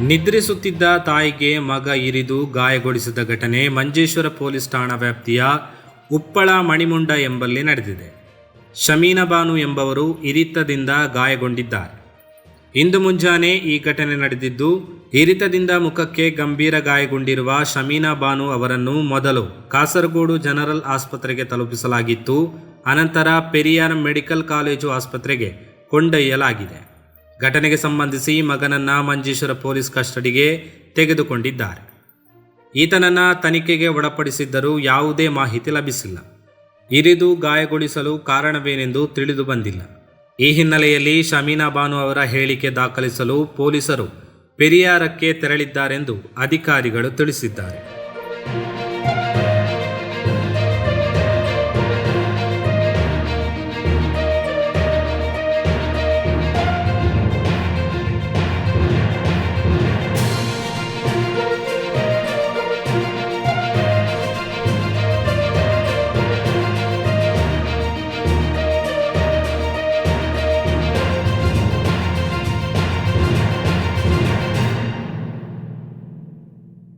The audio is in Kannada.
ನಿದ್ರಿಸುತ್ತಿದ್ದ ತಾಯಿಗೆ ಮಗ ಇರಿದು ಗಾಯಗೊಳಿಸಿದ ಘಟನೆ ಮಂಜೇಶ್ವರ ಪೊಲೀಸ್ ಠಾಣಾ ವ್ಯಾಪ್ತಿಯ ಉಪ್ಪಳ ಮಣಿಮುಂಡ ಎಂಬಲ್ಲಿ ನಡೆದಿದೆ. ಶಮೀನಾ ಬಾನು ಎಂಬವರು ಇರಿತದಿಂದ ಗಾಯಗೊಂಡಿದ್ದಾರೆ. ಇಂದು ಮುಂಜಾನೆ ಈ ಘಟನೆ ನಡೆದಿದ್ದು, ಇರಿತದಿಂದ ಮುಖಕ್ಕೆ ಗಂಭೀರ ಗಾಯಗೊಂಡಿರುವ ಶಮೀನಾ ಬಾನು ಅವರನ್ನು ಮೊದಲು ಕಾಸರಗೋಡು ಜನರಲ್ ಆಸ್ಪತ್ರೆಗೆ ತಲುಪಿಸಲಾಗಿತ್ತು. ಅನಂತರ ಪೆರಿಯಾರ್ ಮೆಡಿಕಲ್ ಕಾಲೇಜು ಆಸ್ಪತ್ರೆಗೆ ಕೊಂಡೊಯ್ಯಲಾಗಿದೆ. ಘಟನೆಗೆ ಸಂಬಂಧಿಸಿ ಮಗನನ್ನ ಮಂಜೇಶ್ವರ ಪೊಲೀಸ್ ಕಸ್ಟಡಿಗೆ ತೆಗೆದುಕೊಂಡಿದ್ದಾರೆ. ಈತನನ್ನ ತನಿಖೆಗೆ ಒಳಪಡಿಸಿದ್ದರೂ ಯಾವುದೇ ಮಾಹಿತಿ ಲಭಿಸಿಲ್ಲ. ಇರಿದು ಗಾಯಗೊಳಿಸಲು ಕಾರಣವೇನೆಂದು ತಿಳಿದು ಬಂದಿಲ್ಲ. ಈ ಹಿನ್ನೆಲೆಯಲ್ಲಿ ಶಮೀನಾ ಬಾನು ಅವರ ಹೇಳಿಕೆ ದಾಖಲಿಸಲು ಪೊಲೀಸರು ಪೆರಿಯಾರಕ್ಕೆ ತೆರಳಿದ್ದಾರೆಂದು ಅಧಿಕಾರಿಗಳು ತಿಳಿಸಿದ್ದಾರೆ.